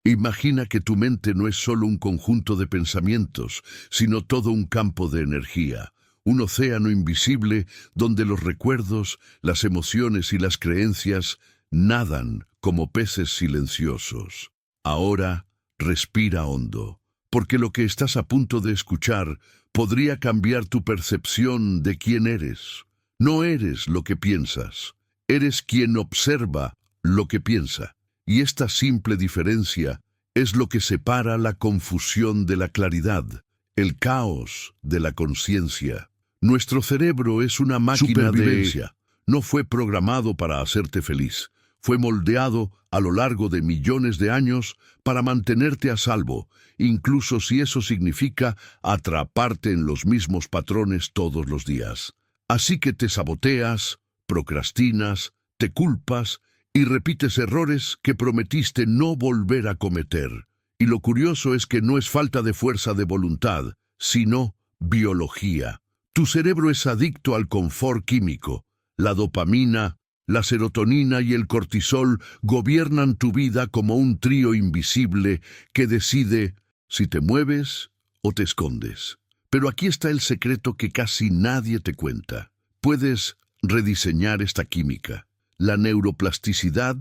Imagina que tu mente no es solo un conjunto de pensamientos, sino todo un campo de energía, un océano invisible donde los recuerdos, las emociones y las creencias nadan como peces silenciosos. Ahora, respira hondo, porque lo que estás a punto de escuchar podría cambiar tu percepción de quién eres. No eres lo que piensas, eres quien observa lo que piensa. Y esta simple diferencia es lo que separa la confusión de la claridad, el caos de la conciencia. Nuestro cerebro es una máquina de... No fue programado para hacerte feliz. Fue moldeado a lo largo de millones de años para mantenerte a salvo, incluso si eso significa atraparte en los mismos patrones todos los días. Así que te saboteas, procrastinas, te culpas y repites errores que prometiste no volver a cometer. Y lo curioso es que no es falta de fuerza de voluntad, sino biología. Tu cerebro es adicto al confort químico. La dopamina, la serotonina y el cortisol gobiernan tu vida como un trío invisible que decide si te mueves o te escondes. Pero aquí está el secreto que casi nadie te cuenta. Puedes rediseñar esta química. La neuroplasticidad,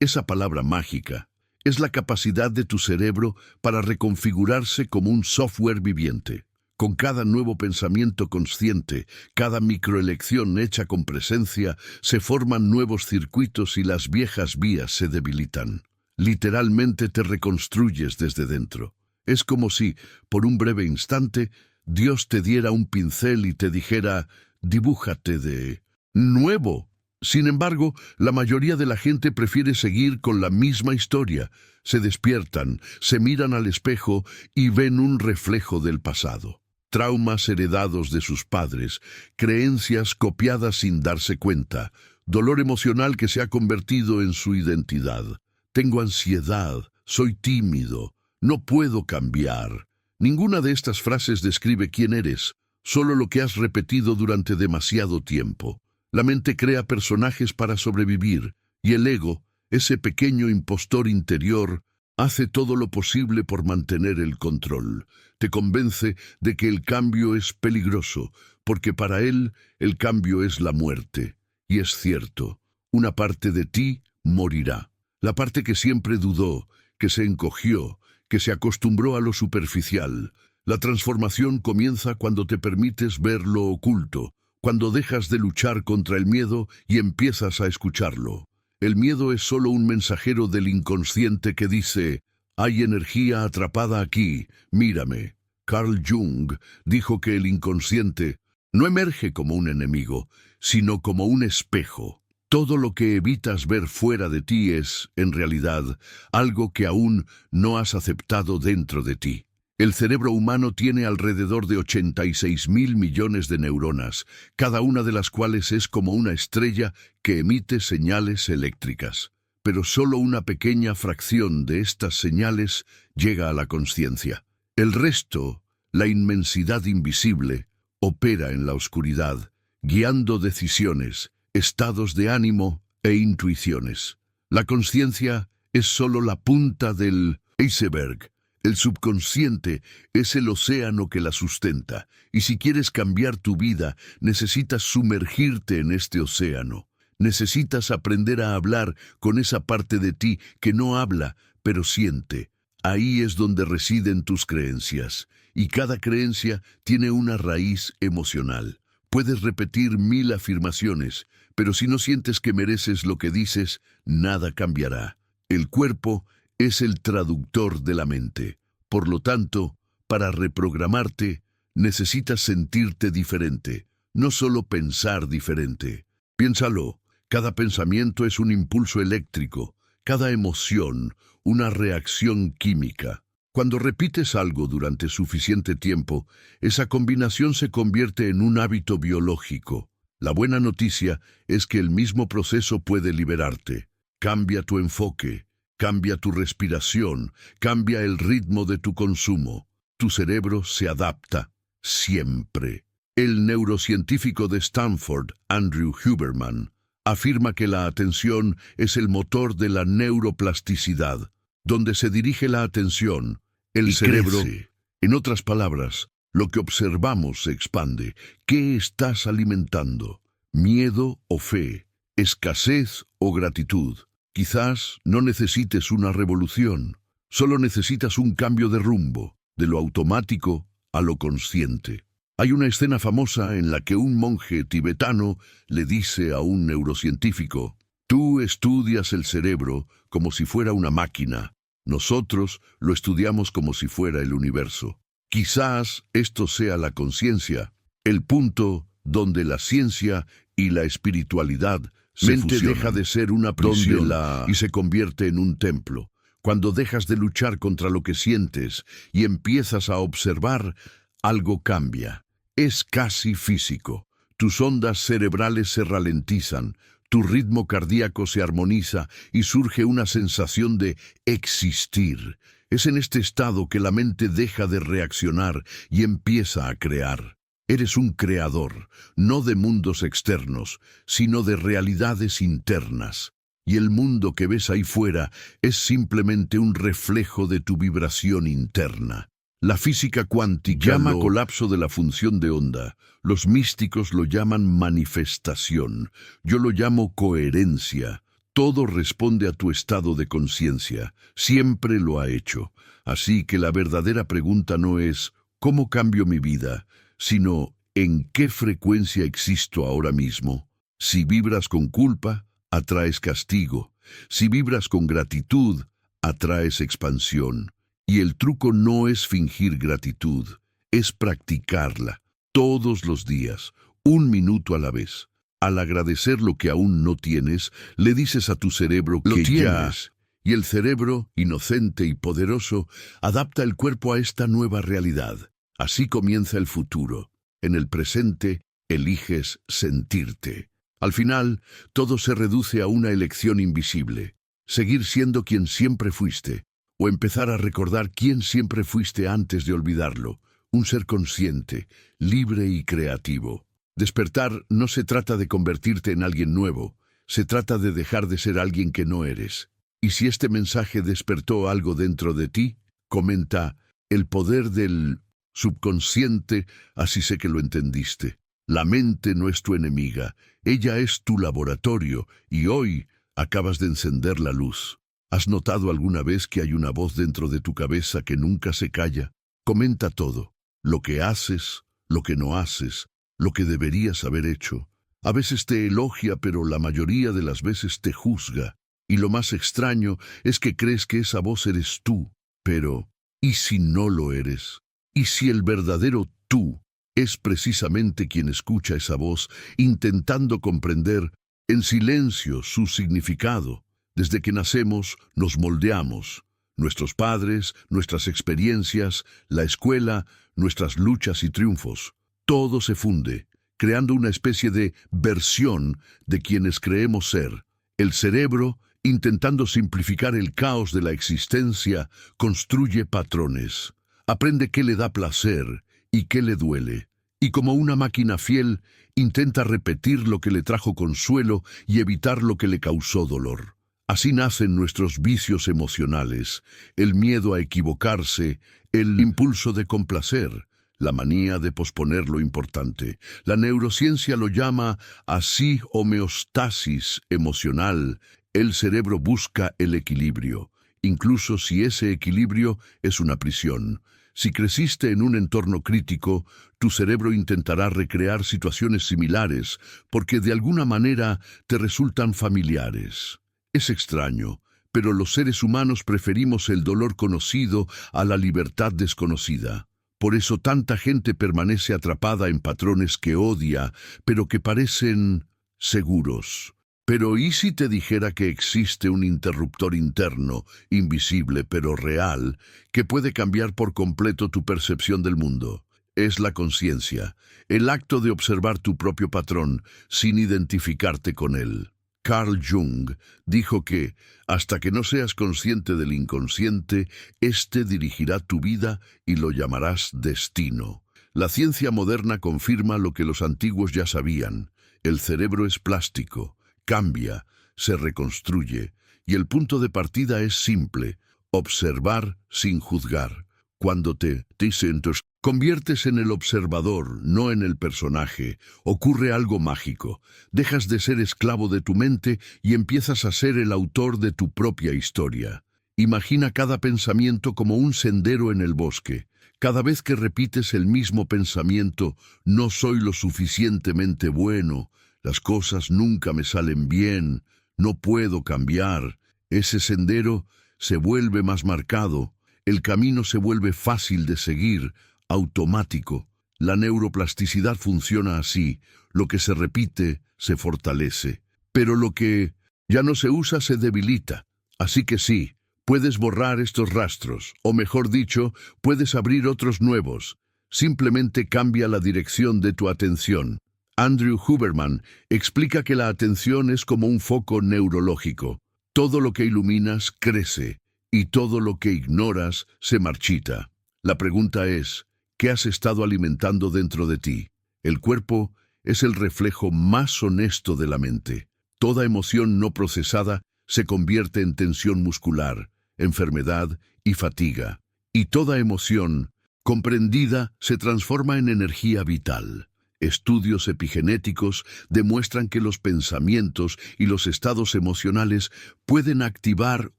esa palabra mágica, es la capacidad de tu cerebro para reconfigurarse como un software viviente. Con cada nuevo pensamiento consciente, cada microelección hecha con presencia, se forman nuevos circuitos y las viejas vías se debilitan. Literalmente te reconstruyes desde dentro. Es como si, por un breve instante, Dios te diera un pincel y te dijera, dibújate de nuevo. Sin embargo, la mayoría de la gente prefiere seguir con la misma historia. Se despiertan, se miran al espejo y ven un reflejo del pasado. Traumas heredados de sus padres, creencias copiadas sin darse cuenta, dolor emocional que se ha convertido en su identidad. Tengo ansiedad, soy tímido, no puedo cambiar. Ninguna de estas frases describe quién eres, solo lo que has repetido durante demasiado tiempo. La mente crea personajes para sobrevivir, y el ego, ese pequeño impostor interior, hace todo lo posible por mantener el control. Te convence de que el cambio es peligroso, porque para él el cambio es la muerte. Y es cierto, una parte de ti morirá. La parte que siempre dudó, que se encogió, que se acostumbró a lo superficial. La transformación comienza cuando te permites ver lo oculto, cuando dejas de luchar contra el miedo y empiezas a escucharlo. El miedo es solo un mensajero del inconsciente que dice, hay energía atrapada aquí, mírame. Carl Jung dijo que el inconsciente no emerge como un enemigo, sino como un espejo. Todo lo que evitas ver fuera de ti es, en realidad, algo que aún no has aceptado dentro de ti. El cerebro humano tiene alrededor de 86.000 millones de neuronas, cada una de las cuales es como una estrella que emite señales eléctricas. Pero solo una pequeña fracción de estas señales llega a la conciencia. El resto, la inmensidad invisible, opera en la oscuridad, guiando decisiones, estados de ánimo e intuiciones. La conciencia es solo la punta del iceberg. El subconsciente es el océano que la sustenta, y si quieres cambiar tu vida, necesitas sumergirte en este océano. Necesitas aprender a hablar con esa parte de ti que no habla, pero siente. Ahí es donde residen tus creencias, y cada creencia tiene una raíz emocional. Puedes repetir 1000 afirmaciones, pero si no sientes que mereces lo que dices, nada cambiará. El cuerpo es el traductor de la mente. Por lo tanto, para reprogramarte, necesitas sentirte diferente, no solo pensar diferente. Piénsalo, cada pensamiento es un impulso eléctrico, cada emoción, una reacción química. Cuando repites algo durante suficiente tiempo, esa combinación se convierte en un hábito biológico. La buena noticia es que el mismo proceso puede liberarte. Cambia tu enfoque. Cambia tu respiración, cambia el ritmo de tu consumo. Tu cerebro se adapta, siempre. El neurocientífico de Stanford, Andrew Huberman, afirma que la atención es el motor de la neuroplasticidad. donde se dirige la atención, el Y cerebro. crece. En otras palabras, lo que observamos se expande. ¿Qué estás alimentando? ¿Miedo o fe? ¿Escasez o gratitud? Quizás no necesites una revolución, solo necesitas un cambio de rumbo, de lo automático a lo consciente. Hay una escena famosa en la que un monje tibetano le dice a un neurocientífico: tú estudias el cerebro como si fuera una máquina. Nosotros lo estudiamos como si fuera el universo. Quizás esto sea la conciencia, el punto donde la ciencia y la espiritualidad Se mente fusionan. deja de ser una prisión y se convierte en un templo. Cuando dejas de luchar contra lo que sientes y empiezas a observar, algo cambia. Es casi físico. Tus ondas cerebrales se ralentizan, tu ritmo cardíaco se armoniza y surge una sensación de existir. Es en este estado que la mente deja de reaccionar y empieza a crear. Eres un creador, no de mundos externos, sino de realidades internas. Y el mundo que ves ahí fuera es simplemente un reflejo de tu vibración interna. La física cuántica llama colapso de la función de onda. Los místicos lo llaman manifestación. Yo lo llamo coherencia. Todo responde a tu estado de conciencia. Siempre lo ha hecho. Así que la verdadera pregunta no es ¿cómo cambio mi vida?, sino ¿en qué frecuencia existo ahora mismo? Si vibras con culpa, atraes castigo. Si vibras con gratitud, atraes expansión. Y el truco no es fingir gratitud, es practicarla todos los días, 1 minuto a la vez. Al agradecer lo que aún no tienes, le dices a tu cerebro que Lo ya. tienes. Y el cerebro, inocente y poderoso, adapta el cuerpo a esta nueva realidad. Así comienza el futuro. En el presente, eliges sentirte. Al final, todo se reduce a una elección invisible. Seguir siendo quien siempre fuiste, o empezar a recordar quién siempre fuiste antes de olvidarlo. Un ser consciente, libre y creativo. Despertar no se trata de convertirte en alguien nuevo, se trata de dejar de ser alguien que no eres. Y si este mensaje despertó algo dentro de ti, comenta: el poder del subconsciente, así sé que lo entendiste. La mente no es tu enemiga, ella es tu laboratorio y hoy acabas de encender la luz. ¿Has notado alguna vez que hay una voz dentro de tu cabeza que nunca se calla? Comenta todo, lo que haces, lo que no haces, lo que deberías haber hecho. A veces te elogia, pero la mayoría de las veces te juzga. Y lo más extraño es que crees que esa voz eres tú. Pero, ¿y si no lo eres? ¿Y si el verdadero tú es precisamente quien escucha esa voz, intentando comprender en silencio su significado? Desde que nacemos, nos moldeamos. Nuestros padres, nuestras experiencias, la escuela, nuestras luchas y triunfos. Todo se funde, creando una especie de versión de quienes creemos ser. El cerebro, intentando simplificar el caos de la existencia, construye patrones. Aprende qué le da placer y qué le duele. Y como una máquina fiel, intenta repetir lo que le trajo consuelo y evitar lo que le causó dolor. Así nacen nuestros vicios emocionales, el miedo a equivocarse, el impulso de complacer, la manía de posponer lo importante. La neurociencia lo llama así homeostasis emocional. El cerebro busca el equilibrio, incluso si ese equilibrio es una prisión. Si creciste en un entorno crítico, tu cerebro intentará recrear situaciones similares porque de alguna manera te resultan familiares. Es extraño, pero los seres humanos preferimos el dolor conocido a la libertad desconocida. Por eso tanta gente permanece atrapada en patrones que odia, pero que parecen seguros. Pero ¿y si te dijera que existe un interruptor interno, invisible pero real, que puede cambiar por completo tu percepción del mundo? Es la conciencia, el acto de observar tu propio patrón sin identificarte con él. Carl Jung dijo que, hasta que no seas consciente del inconsciente, éste dirigirá tu vida y lo llamarás destino. La ciencia moderna confirma lo que los antiguos ya sabían. El cerebro es plástico, cambia, se reconstruye, y el punto de partida es simple: Observar sin juzgar. Cuando te sientes, conviertes en el observador, no en el personaje. Ocurre algo mágico. Dejas de ser esclavo de tu mente y empiezas a ser el autor de tu propia historia. Imagina cada pensamiento como un sendero en el bosque. Cada vez que repites el mismo pensamiento, no soy lo suficientemente bueno, las cosas nunca me salen bien, no puedo cambiar, ese sendero se vuelve más marcado, el camino se vuelve fácil de seguir, automático. La neuroplasticidad funciona así, lo que se repite se fortalece, pero lo que ya no se usa se debilita. Así que sí, puedes borrar estos rastros, o mejor dicho, puedes abrir otros nuevos. Simplemente cambia la dirección de tu atención. Andrew Huberman explica que la atención es como un foco neurológico. Todo lo que iluminas crece, y todo lo que ignoras se marchita. La pregunta es, ¿qué has estado alimentando dentro de ti? El cuerpo es el reflejo más honesto de la mente. Toda emoción no procesada se convierte en tensión muscular, enfermedad y fatiga. Y toda emoción comprendida se transforma en energía vital. Estudios epigenéticos demuestran que los pensamientos y los estados emocionales pueden activar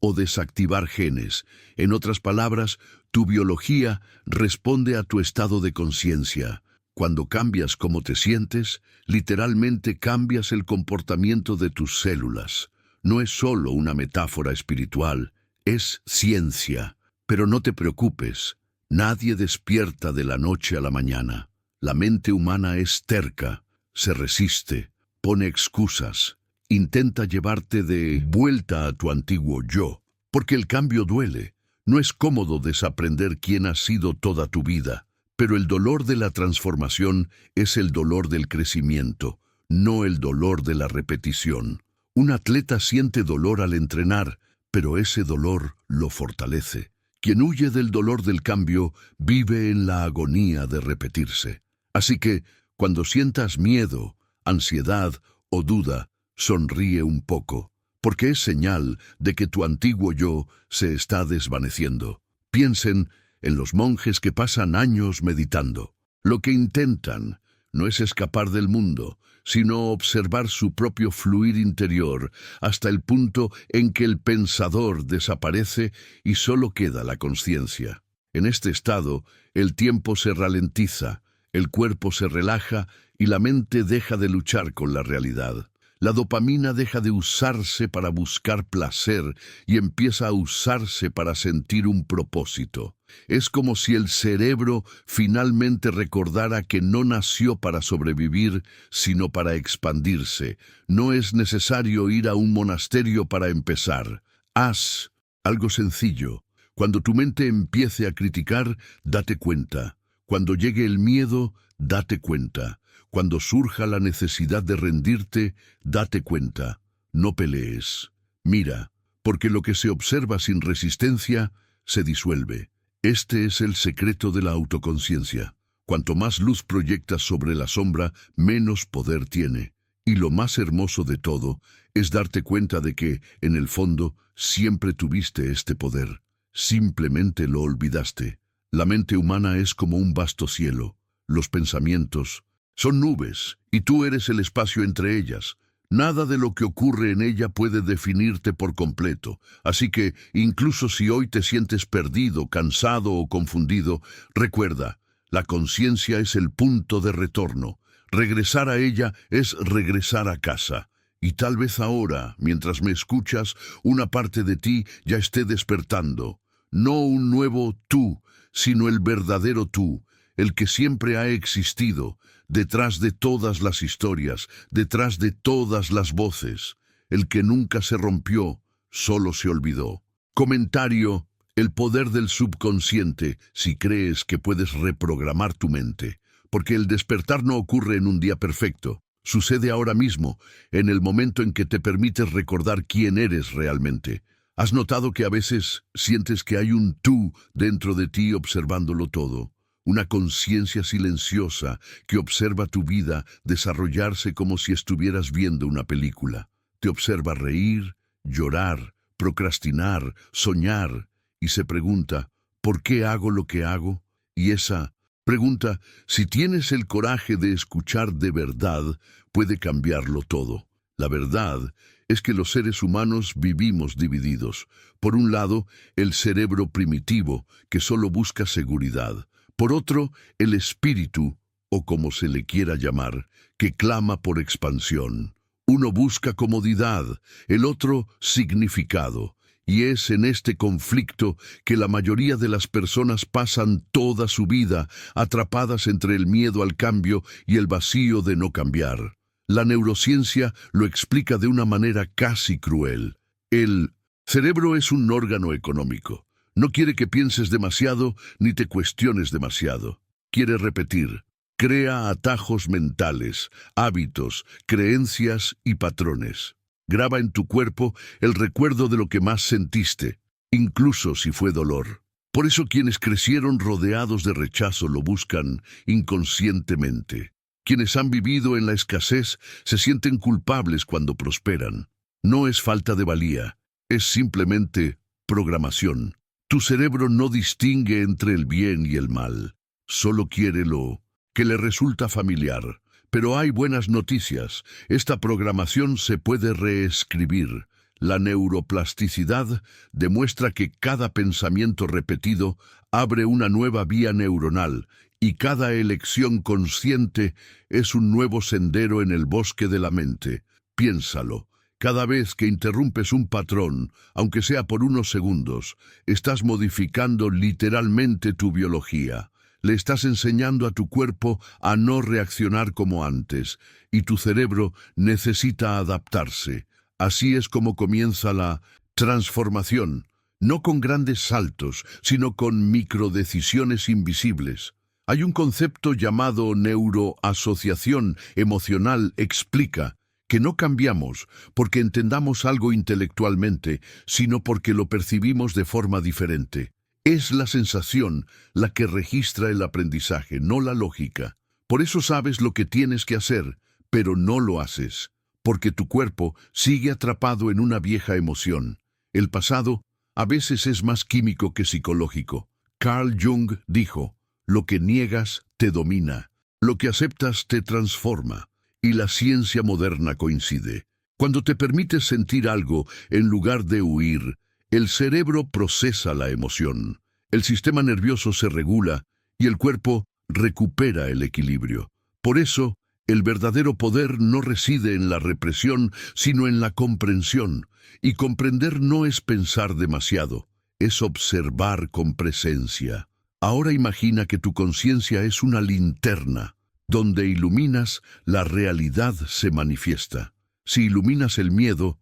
o desactivar genes. En otras palabras, tu biología responde a tu estado de conciencia. Cuando cambias cómo te sientes, literalmente cambias el comportamiento de tus células. No es solo una metáfora espiritual, es ciencia. Pero no te preocupes, nadie despierta de la noche a la mañana. La mente humana es terca, se resiste, pone excusas, intenta llevarte de vuelta a tu antiguo yo, porque el cambio duele. No es cómodo desaprender quién has sido toda tu vida, pero el dolor de la transformación es el dolor del crecimiento, no el dolor de la repetición. Un atleta siente dolor al entrenar, pero ese dolor lo fortalece. Quien huye del dolor del cambio vive en la agonía de repetirse. Así que, cuando sientas miedo, ansiedad o duda, sonríe un poco, porque es señal de que tu antiguo yo se está desvaneciendo. Piensen en los monjes que pasan años meditando. Lo que intentan no es escapar del mundo, sino observar su propio fluir interior hasta el punto en que el pensador desaparece y solo queda la conciencia. En este estado, el tiempo se ralentiza, el cuerpo se relaja y la mente deja de luchar con la realidad. La dopamina deja de usarse para buscar placer y empieza a usarse para sentir un propósito. Es como si el cerebro finalmente recordara que no nació para sobrevivir, sino para expandirse. No es necesario ir a un monasterio para empezar. Haz algo sencillo. Cuando tu mente empiece a criticar, date cuenta. Cuando llegue el miedo, date cuenta. Cuando surja la necesidad de rendirte, date cuenta. No pelees. Mira, porque lo que se observa sin resistencia, se disuelve. Este es el secreto de la autoconciencia. Cuanto más luz proyectas sobre la sombra, menos poder tiene. Y lo más hermoso de todo es darte cuenta de que, en el fondo, siempre tuviste este poder. Simplemente lo olvidaste. La mente humana es como un vasto cielo. Los pensamientos son nubes, y tú eres el espacio entre ellas. Nada de lo que ocurre en ella puede definirte por completo. Así que, incluso si hoy te sientes perdido, cansado o confundido, recuerda, la conciencia es el punto de retorno. Regresar a ella es regresar a casa. Y tal vez ahora, mientras me escuchas, una parte de ti ya esté despertando. No un nuevo tú, sino el verdadero tú, el que siempre ha existido, detrás de todas las historias, detrás de todas las voces, el que nunca se rompió, solo se olvidó. Comentario: el poder del subconsciente si crees que puedes reprogramar tu mente, porque el despertar no ocurre en un día perfecto, sucede ahora mismo, en el momento en que te permites recordar quién eres realmente. ¿Has notado que a veces sientes que hay un tú dentro de ti observándolo todo? Una conciencia silenciosa que observa tu vida desarrollarse como si estuvieras viendo una película. Te observa reír, llorar, procrastinar, soñar, y se pregunta, ¿por qué hago lo que hago? Y esa pregunta, si tienes el coraje de escuchar de verdad, puede cambiarlo todo. La verdad es que los seres humanos vivimos divididos. Por un lado, el cerebro primitivo, que solo busca seguridad. Por otro, el espíritu, o como se le quiera llamar, que clama por expansión. Uno busca comodidad, el otro significado. Y es en este conflicto que la mayoría de las personas pasan toda su vida atrapadas entre el miedo al cambio y el vacío de no cambiar. La neurociencia lo explica de una manera casi cruel. El cerebro es un órgano económico. No quiere que pienses demasiado ni te cuestiones demasiado. Quiere repetir. Crea atajos mentales, hábitos, creencias y patrones. Graba en tu cuerpo el recuerdo de lo que más sentiste, incluso si fue dolor. Por eso quienes crecieron rodeados de rechazo lo buscan inconscientemente. Quienes han vivido en la escasez se sienten culpables cuando prosperan. No es falta de valía, es simplemente programación. Tu cerebro no distingue entre el bien y el mal. Solo quiere lo que le resulta familiar. Pero hay buenas noticias. Esta programación se puede reescribir. La neuroplasticidad demuestra que cada pensamiento repetido abre una nueva vía neuronal y cada elección consciente es un nuevo sendero en el bosque de la mente. Piénsalo. Cada vez que interrumpes un patrón, aunque sea por unos segundos, estás modificando literalmente tu biología. Le estás enseñando a tu cuerpo a no reaccionar como antes, y tu cerebro necesita adaptarse. Así es como comienza la transformación, no con grandes saltos, sino con microdecisiones invisibles. Hay un concepto llamado neuroasociación emocional, explica que no cambiamos porque entendamos algo intelectualmente, sino porque lo percibimos de forma diferente. Es la sensación la que registra el aprendizaje, no la lógica. Por eso sabes lo que tienes que hacer, pero no lo haces, porque tu cuerpo sigue atrapado en una vieja emoción. El pasado a veces es más químico que psicológico. Carl Jung dijo, lo que niegas te domina, lo que aceptas te transforma, y la ciencia moderna coincide. Cuando te permites sentir algo en lugar de huir, el cerebro procesa la emoción, el sistema nervioso se regula y el cuerpo recupera el equilibrio. Por eso, el verdadero poder no reside en la represión, sino en la comprensión. Y comprender no es pensar demasiado, es observar con presencia. Ahora imagina que tu conciencia es una linterna. Donde iluminas, la realidad se manifiesta. Si iluminas el miedo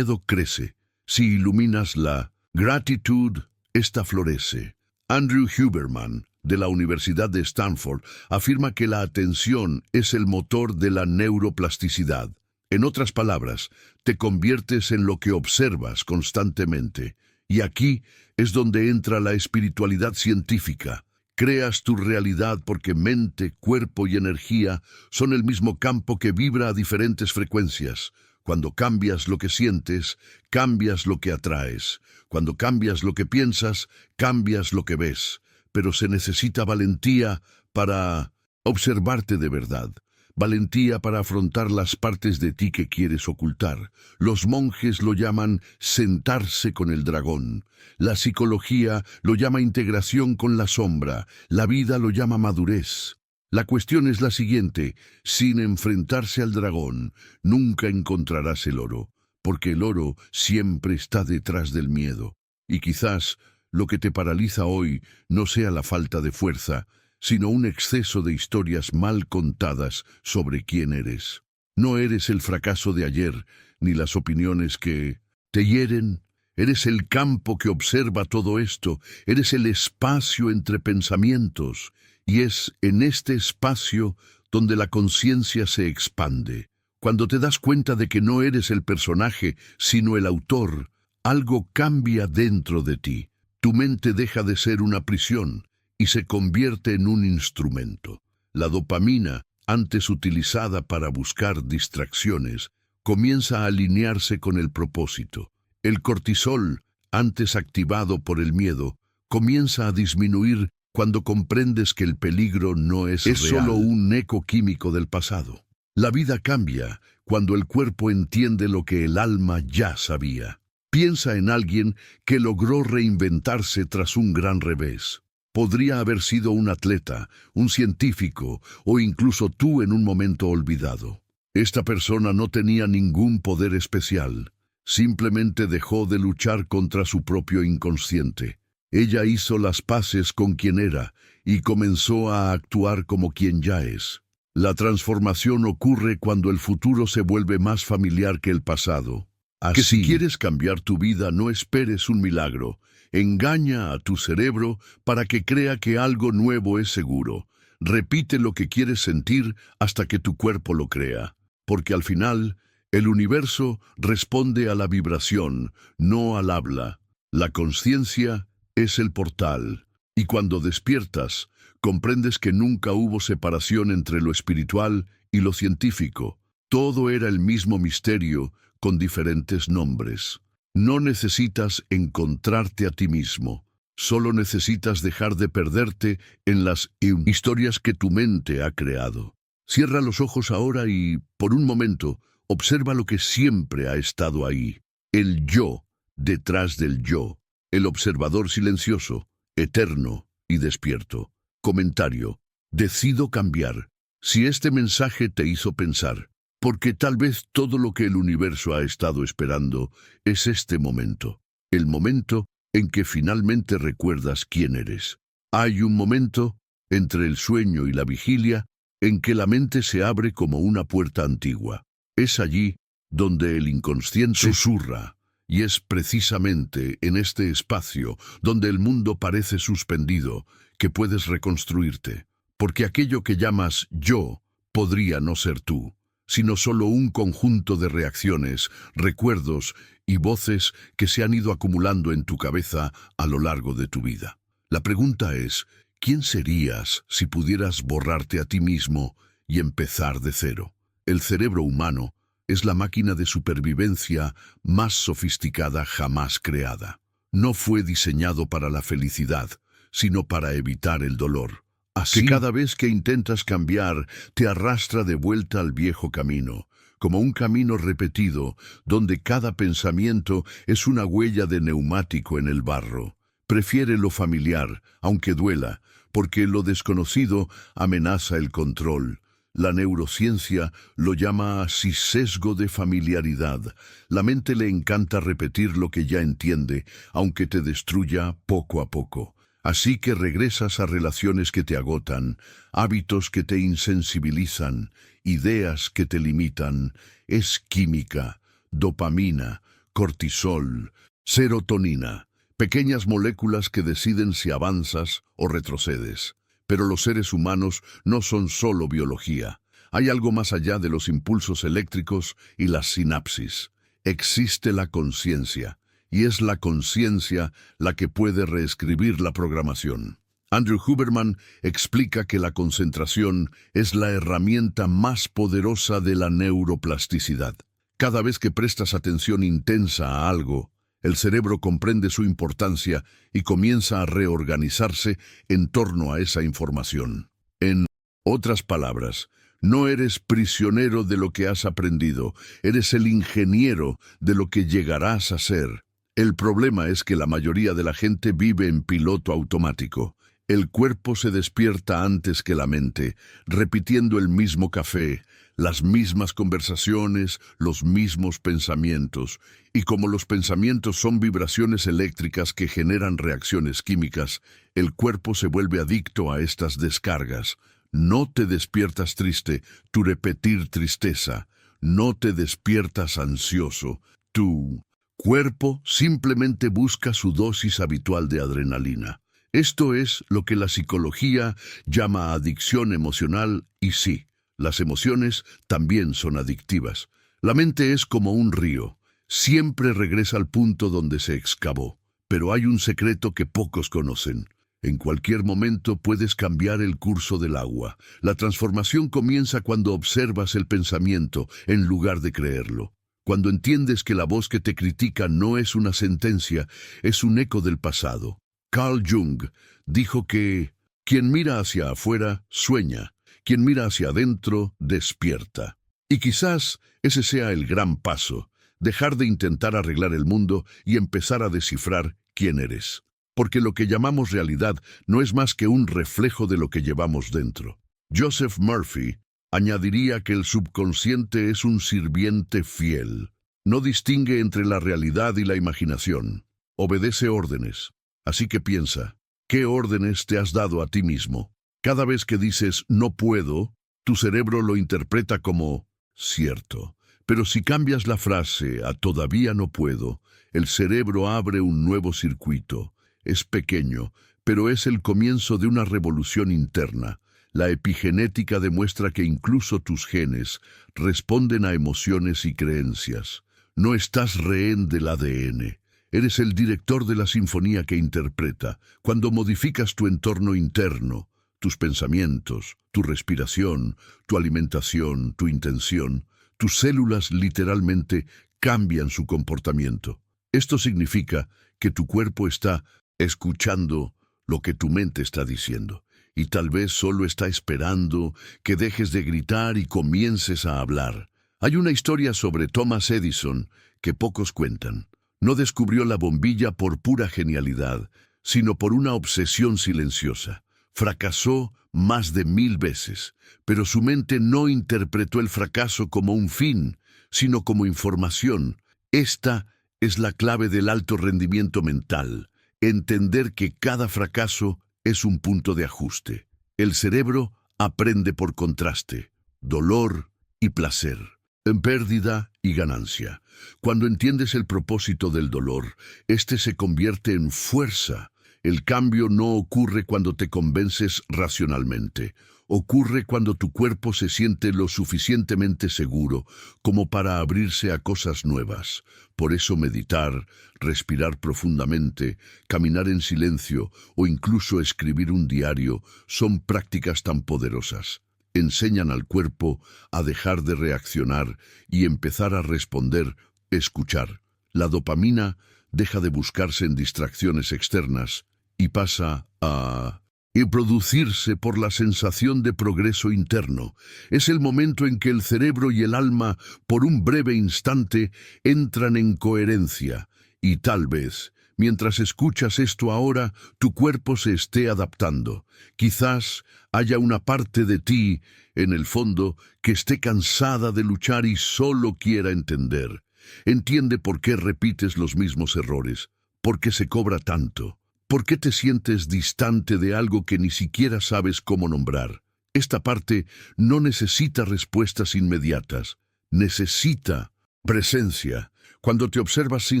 crece. Si iluminas la gratitud, esta florece. Andrew Huberman, de la Universidad de Stanford, afirma que la atención es el motor de la neuroplasticidad. En otras palabras, te conviertes en lo que observas constantemente. Y aquí es donde entra la espiritualidad científica. Creas tu realidad porque mente, cuerpo y energía son el mismo campo que vibra a diferentes frecuencias. Cuando cambias lo que sientes, cambias lo que atraes. Cuando cambias lo que piensas, cambias lo que ves. Pero se necesita valentía para observarte de verdad. Valentía para afrontar las partes de ti que quieres ocultar. Los monjes lo llaman sentarse con el dragón. La psicología lo llama integración con la sombra. La vida lo llama madurez. La cuestión es la siguiente: sin enfrentarse al dragón, nunca encontrarás el oro, porque el oro siempre está detrás del miedo. Y quizás lo que te paraliza hoy no sea la falta de fuerza, sino un exceso de historias mal contadas sobre quién eres. No eres el fracaso de ayer, ni las opiniones que te hieren. Eres el campo que observa todo esto, eres el espacio entre pensamientos, y es en este espacio donde la conciencia se expande. Cuando te das cuenta de que no eres el personaje, sino el autor, algo cambia dentro de ti. Tu mente deja de ser una prisión y se convierte en un instrumento. La dopamina, antes utilizada para buscar distracciones, comienza a alinearse con el propósito. El cortisol, antes activado por el miedo, comienza a disminuir cuando comprendes que el peligro no es real. Solo un eco químico del pasado. La vida cambia cuando el cuerpo entiende lo que el alma ya sabía. Piensa en alguien que logró reinventarse tras un gran revés. Podría haber sido un atleta, un científico o incluso tú en un momento olvidado. Esta persona no tenía ningún poder especial. Simplemente dejó de luchar contra su propio inconsciente. Ella hizo las paces con quien era y comenzó a actuar como quien ya es. La transformación ocurre cuando el futuro se vuelve más familiar que el pasado. Así que si quieres cambiar tu vida, no esperes un milagro. Engaña a tu cerebro para que crea que algo nuevo es seguro. Repite lo que quieres sentir hasta que tu cuerpo lo crea. Porque al final, el universo responde a la vibración, no al habla. La conciencia es el portal. Y cuando despiertas, comprendes que nunca hubo separación entre lo espiritual y lo científico. Todo era el mismo misterio, con diferentes nombres. No necesitas encontrarte a ti mismo. Solo necesitas dejar de perderte en las historias que tu mente ha creado. Cierra los ojos ahora y, por un momento, observa lo que siempre ha estado ahí. El yo detrás del yo. El observador silencioso, eterno y despierto. Comentario. Decido cambiar. Si este mensaje te hizo pensar, porque tal vez todo lo que el universo ha estado esperando es este momento. El momento en que finalmente recuerdas quién eres. Hay un momento, entre el sueño y la vigilia, en que la mente se abre como una puerta antigua. Es allí donde el inconsciente susurra, y es precisamente en este espacio donde el mundo parece suspendido que puedes reconstruirte, porque aquello que llamas yo podría no ser tú, sino solo un conjunto de reacciones, recuerdos y voces que se han ido acumulando en tu cabeza a lo largo de tu vida. La pregunta es, ¿quién serías si pudieras borrarte a ti mismo y empezar de cero? El cerebro humano es la máquina de supervivencia más sofisticada jamás creada. No fue diseñado para la felicidad, sino para evitar el dolor. Así que cada vez que intentas cambiar, te arrastra de vuelta al viejo camino, como un camino repetido, donde cada pensamiento es una huella de neumático en el barro. Prefiere lo familiar, aunque duela, porque lo desconocido amenaza el control. La neurociencia lo llama así sesgo de familiaridad. La mente le encanta repetir lo que ya entiende, aunque te destruya poco a poco. Así que regresas a relaciones que te agotan, hábitos que te insensibilizan, ideas que te limitan. Es química, dopamina, cortisol, serotonina, pequeñas moléculas que deciden si avanzas o retrocedes. Pero los seres humanos no son solo biología. Hay algo más allá de los impulsos eléctricos y las sinapsis. Existe la conciencia. Y es la conciencia la que puede reescribir la programación. Andrew Huberman explica que la concentración es la herramienta más poderosa de la neuroplasticidad. Cada vez que prestas atención intensa a algo, el cerebro comprende su importancia y comienza a reorganizarse en torno a esa información. En otras palabras, no eres prisionero de lo que has aprendido, eres el ingeniero de lo que llegarás a ser. El problema es que la mayoría de la gente vive en piloto automático. El cuerpo se despierta antes que la mente, repitiendo el mismo café, las mismas conversaciones, los mismos pensamientos. Y como los pensamientos son vibraciones eléctricas que generan reacciones químicas, el cuerpo se vuelve adicto a estas descargas. No te despiertas triste, tu repetir tristeza. No te despiertas ansioso, tu cuerpo simplemente busca su dosis habitual de adrenalina. Esto es lo que la psicología llama adicción emocional y sí, las emociones también son adictivas. La mente es como un río, siempre regresa al punto donde se excavó. Pero hay un secreto que pocos conocen. En cualquier momento puedes cambiar el curso del agua. La transformación comienza cuando observas el pensamiento en lugar de creerlo. cuando entiendes que la voz que te critica no es una sentencia, es un eco del pasado. Carl Jung dijo que quien mira hacia afuera sueña, quien mira hacia adentro despierta. Y quizás ese sea el gran paso, dejar de intentar arreglar el mundo y empezar a descifrar quién eres. Porque lo que llamamos realidad no es más que un reflejo de lo que llevamos dentro. Joseph Murphy añadiría que el subconsciente es un sirviente fiel. No distingue entre la realidad y la imaginación. Obedece órdenes. Así que piensa, ¿qué órdenes te has dado a ti mismo? Cada vez que dices no puedo, tu cerebro lo interpreta como cierto. Pero si cambias la frase a todavía no puedo, el cerebro abre un nuevo circuito. Es pequeño, pero es el comienzo de una revolución interna. La epigenética demuestra que incluso tus genes responden a emociones y creencias. No estás rehén del ADN. Eres el director de la sinfonía que interpreta. Cuando modificas tu entorno interno, tus pensamientos, tu respiración, tu alimentación, tu intención, tus células literalmente cambian su comportamiento. Esto significa que tu cuerpo está escuchando lo que tu mente está diciendo. Y tal vez solo está esperando que dejes de gritar y comiences a hablar. Hay una historia sobre Thomas Edison que pocos cuentan. No descubrió la bombilla por pura genialidad, sino por una obsesión silenciosa. Fracasó más de 1000 veces, pero su mente no interpretó el fracaso como un fin, sino como información. Esta es la clave del alto rendimiento mental. Entender que cada fracaso es un punto de ajuste. El cerebro aprende por contraste, dolor y placer, en pérdida y ganancia. Cuando entiendes el propósito del dolor, este se convierte en fuerza. El cambio no ocurre cuando te convences racionalmente. Ocurre cuando tu cuerpo se siente lo suficientemente seguro como para abrirse a cosas nuevas. Por eso meditar, respirar profundamente, caminar en silencio o incluso escribir un diario son prácticas tan poderosas. Enseñan al cuerpo a dejar de reaccionar y empezar a responder, escuchar. La dopamina deja de buscarse en distracciones externas y pasa a producirse por la sensación de progreso interno. Es el momento en que el cerebro y el alma, por un breve instante, entran en coherencia. Y tal vez, mientras escuchas esto ahora, tu cuerpo se esté adaptando. Quizás haya una parte de ti, en el fondo, que esté cansada de luchar y solo quiera entender. Entiende por qué repites los mismos errores, por qué se cobra tanto. ¿Por qué te sientes distante de algo que ni siquiera sabes cómo nombrar? Esta parte no necesita respuestas inmediatas, necesita presencia. Cuando te observas sin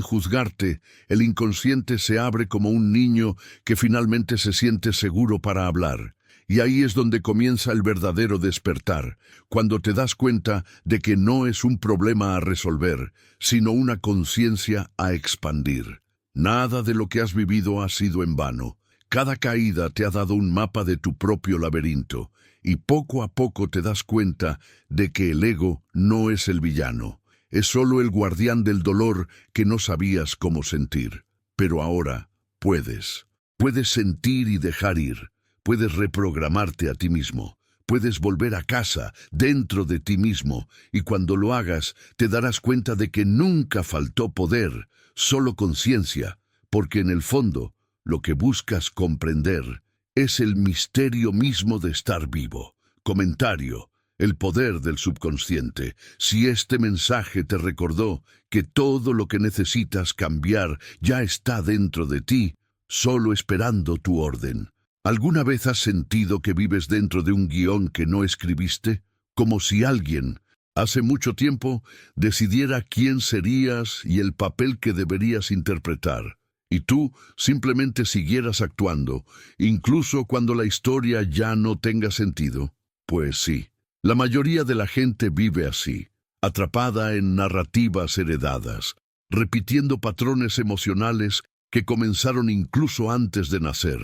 juzgarte, el inconsciente se abre como un niño que finalmente se siente seguro para hablar. Y ahí es donde comienza el verdadero despertar, cuando te das cuenta de que no es un problema a resolver, sino una conciencia a expandir. Nada de lo que has vivido ha sido en vano. Cada caída te ha dado un mapa de tu propio laberinto, y poco a poco te das cuenta de que el ego no es el villano. Es solo el guardián del dolor que no sabías cómo sentir. Pero ahora puedes. Puedes sentir y dejar ir. Puedes reprogramarte a ti mismo. Puedes volver a casa, dentro de ti mismo, y cuando lo hagas, te darás cuenta de que nunca faltó poder, solo conciencia, porque en el fondo, lo que buscas comprender es el misterio mismo de estar vivo. Comentario: el poder del subconsciente. Si este mensaje te recordó que todo lo que necesitas cambiar ya está dentro de ti, solo esperando tu orden. ¿Alguna vez has sentido que vives dentro de un guión que no escribiste? Como si alguien, hace mucho tiempo, decidiera quién serías y el papel que deberías interpretar. Y tú simplemente siguieras actuando, incluso cuando la historia ya no tenga sentido. Pues sí, la mayoría de la gente vive así, atrapada en narrativas heredadas, repitiendo patrones emocionales que comenzaron incluso antes de nacer.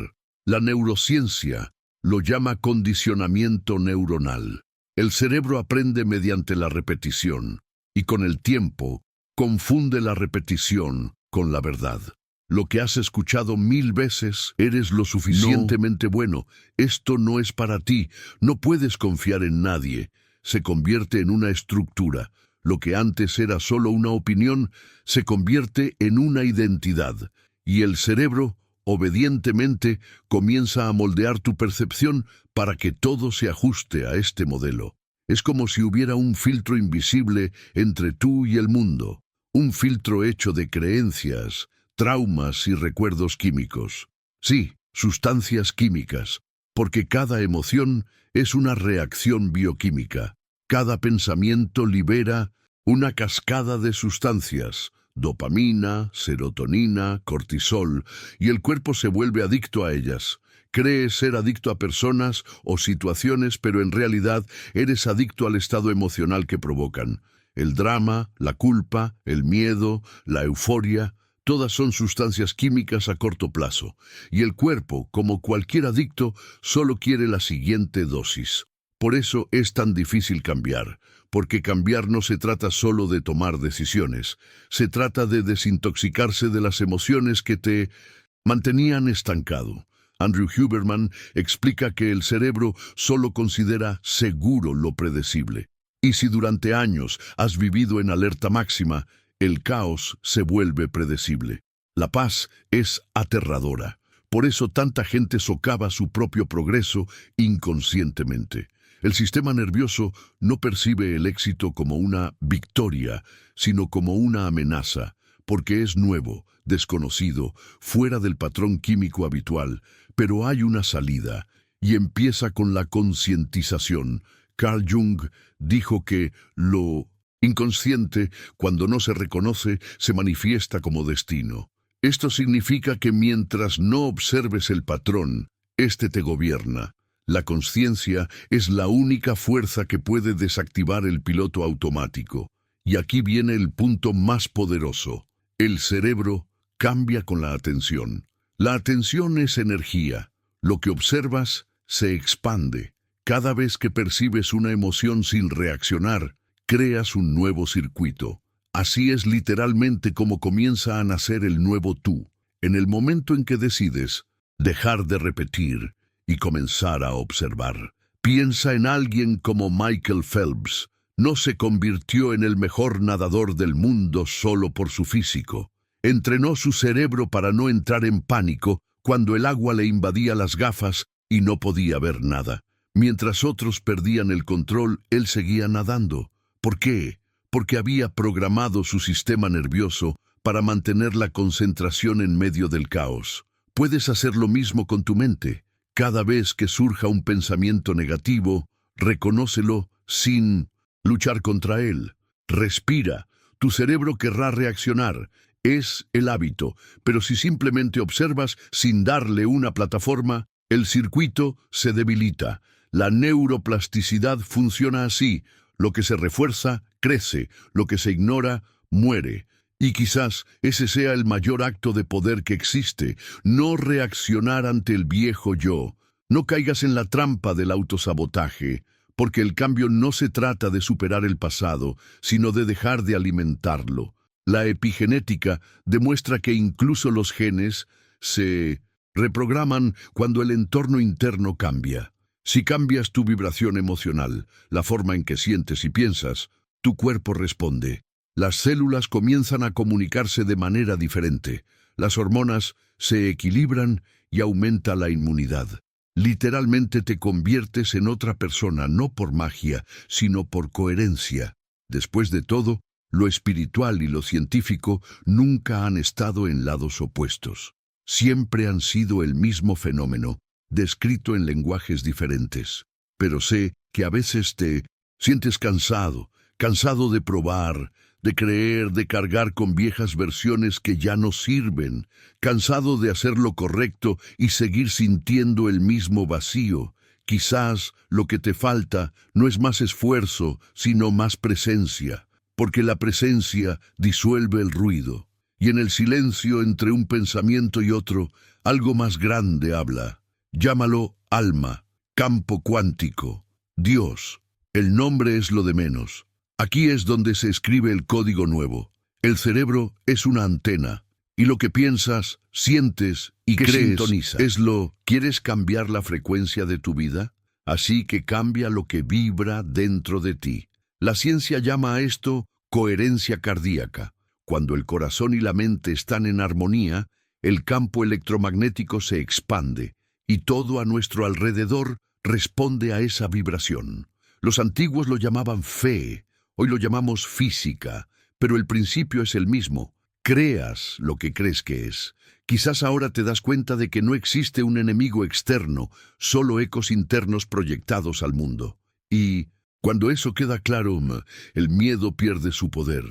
La neurociencia lo llama condicionamiento neuronal. El cerebro aprende mediante la repetición, y con el tiempo, confunde la repetición con la verdad. Lo que has escuchado 1000 veces, eres lo suficientemente bueno, esto no es para ti, no puedes confiar en nadie. Se convierte en una estructura. Lo que antes era solo una opinión, se convierte en una identidad. Y el cerebro, obedientemente, comienza a moldear tu percepción para que todo se ajuste a este modelo. Es como si hubiera un filtro invisible entre tú y el mundo. Un filtro hecho de creencias, traumas y recuerdos químicos. Sí, sustancias químicas, porque cada emoción es una reacción bioquímica. Cada pensamiento libera una cascada de sustancias, dopamina, serotonina, cortisol, y el cuerpo se vuelve adicto a ellas. Crees ser adicto a personas o situaciones, pero en realidad eres adicto al estado emocional que provocan. El drama, la culpa, el miedo, la euforia, todas son sustancias químicas a corto plazo, y el cuerpo, como cualquier adicto, solo quiere la siguiente dosis. Por eso es tan difícil cambiar, porque cambiar no se trata solo de tomar decisiones, se trata de desintoxicarse de las emociones que te mantenían estancado. Andrew Huberman explica que el cerebro solo considera seguro lo predecible. Y si durante años has vivido en alerta máxima, el caos se vuelve predecible. La paz es aterradora. Por eso tanta gente socava su propio progreso inconscientemente. El sistema nervioso no percibe el éxito como una victoria, sino como una amenaza, porque es nuevo, desconocido, fuera del patrón químico habitual, pero hay una salida, y empieza con la concientización. Carl Jung dijo que lo inconsciente, cuando no se reconoce, se manifiesta como destino. Esto significa que mientras no observes el patrón, este te gobierna. La consciencia es la única fuerza que puede desactivar el piloto automático. Y aquí viene el punto más poderoso. El cerebro cambia con la atención. La atención es energía. Lo que observas se expande. Cada vez que percibes una emoción sin reaccionar, creas un nuevo circuito. Así es literalmente como comienza a nacer el nuevo tú. En el momento en que decides dejar de repetir y comenzar a observar. Piensa en alguien como Michael Phelps. No se convirtió en el mejor nadador del mundo solo por su físico. Entrenó su cerebro para no entrar en pánico cuando el agua le invadía las gafas y no podía ver nada. Mientras otros perdían el control, él seguía nadando. ¿Por qué? Porque había programado su sistema nervioso para mantener la concentración en medio del caos. Puedes hacer lo mismo con tu mente. Cada vez que surja un pensamiento negativo, reconócelo sin luchar contra él. Respira. Tu cerebro querrá reaccionar. Es el hábito. Pero si simplemente observas sin darle una plataforma, el circuito se debilita. La neuroplasticidad funciona así. Lo que se refuerza, crece. Lo que se ignora, muere. Y quizás ese sea el mayor acto de poder que existe, no reaccionar ante el viejo yo. No caigas en la trampa del autosabotaje, porque el cambio no se trata de superar el pasado, sino de dejar de alimentarlo. La epigenética demuestra que incluso los genes se reprograman cuando el entorno interno cambia. Si cambias tu vibración emocional, la forma en que sientes y piensas, tu cuerpo responde. Las células comienzan a comunicarse de manera diferente. Las hormonas se equilibran y aumenta la inmunidad. Literalmente te conviertes en otra persona, no por magia, sino por coherencia. Después de todo, lo espiritual y lo científico nunca han estado en lados opuestos. Siempre han sido el mismo fenómeno, descrito en lenguajes diferentes. Pero sé que a veces te sientes cansado de probar, de creer, de cargar con viejas versiones que ya no sirven, cansado de hacer lo correcto y seguir sintiendo el mismo vacío. Quizás lo que te falta no es más esfuerzo, sino más presencia, porque la presencia disuelve el ruido, y en el silencio entre un pensamiento y otro, algo más grande habla. Llámalo alma, campo cuántico, Dios. El nombre es lo de menos. Aquí es donde se escribe el código nuevo. El cerebro es una antena, y lo que piensas, sientes y Que crees sintoniza. ¿Quieres cambiar la frecuencia de tu vida? Así que cambia lo que vibra dentro de ti. La ciencia llama a esto coherencia cardíaca. Cuando el corazón y la mente están en armonía, el campo electromagnético se expande, y todo a nuestro alrededor responde a esa vibración. Los antiguos lo llamaban fe, hoy lo llamamos física, pero el principio es el mismo. Creas lo que crees que es. Quizás ahora te das cuenta de que no existe un enemigo externo, solo ecos internos proyectados al mundo. Y cuando eso queda claro, el miedo pierde su poder.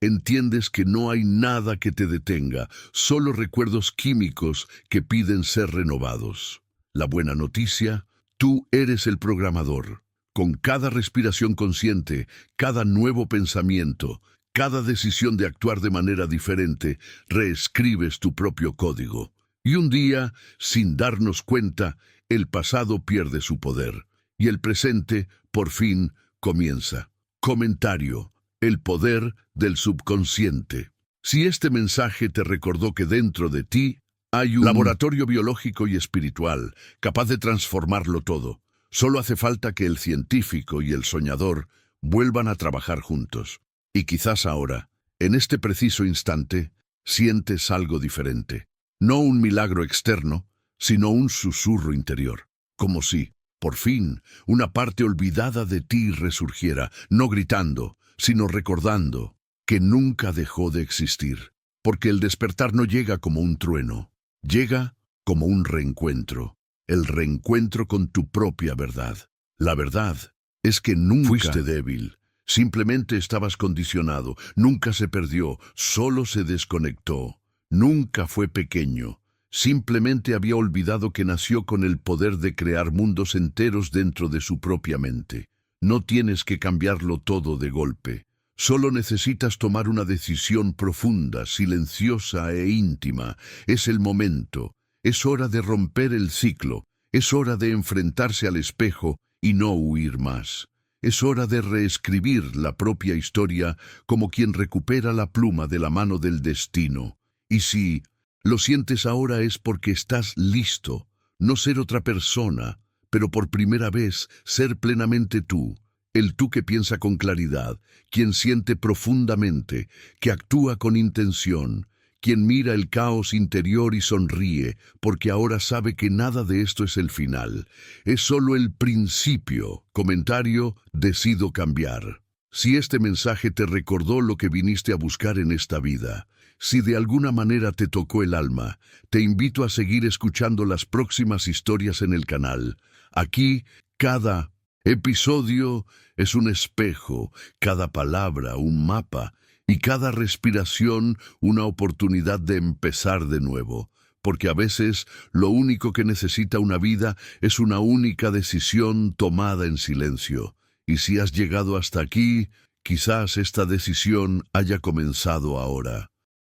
Entiendes que no hay nada que te detenga, solo recuerdos químicos que piden ser renovados. La buena noticia, tú eres el programador. Con cada respiración consciente, cada nuevo pensamiento, cada decisión de actuar de manera diferente, reescribes tu propio código. Y un día, sin darnos cuenta, el pasado pierde su poder. Y el presente, por fin, comienza. Comentario: el poder del subconsciente. Si este mensaje te recordó que dentro de ti hay un laboratorio biológico y espiritual capaz de transformarlo todo, solo hace falta que el científico y el soñador vuelvan a trabajar juntos. Y quizás ahora, en este preciso instante, sientes algo diferente. No un milagro externo, sino un susurro interior. Como si, por fin, una parte olvidada de ti resurgiera, no gritando, sino recordando que nunca dejó de existir. Porque el despertar no llega como un trueno, llega como un reencuentro. El reencuentro con tu propia verdad. La verdad es que nunca fuiste débil. Simplemente estabas condicionado, nunca se perdió, solo se desconectó. Nunca fue pequeño, simplemente había olvidado que nació con el poder de crear mundos enteros dentro de su propia mente. No tienes que cambiarlo todo de golpe, solo necesitas tomar una decisión profunda, silenciosa e íntima. Es el momento, es hora de romper el ciclo, es hora de enfrentarse al espejo y no huir más. Es hora de reescribir la propia historia como quien recupera la pluma de la mano del destino. Y si lo sientes ahora es porque estás listo, no ser otra persona, pero por primera vez ser plenamente tú, el tú que piensa con claridad, quien siente profundamente, que actúa con intención, quien mira el caos interior y sonríe, porque ahora sabe que nada de esto es el final, es solo el principio. Comentario: decido cambiar. Si este mensaje te recordó lo que viniste a buscar en esta vida, si de alguna manera te tocó el alma, te invito a seguir escuchando las próximas historias en el canal. Aquí, cada episodio es un espejo, cada palabra un mapa, y cada respiración una oportunidad de empezar de nuevo, porque a veces lo único que necesita una vida es una única decisión tomada en silencio. Y si has llegado hasta aquí, quizás esta decisión haya comenzado ahora.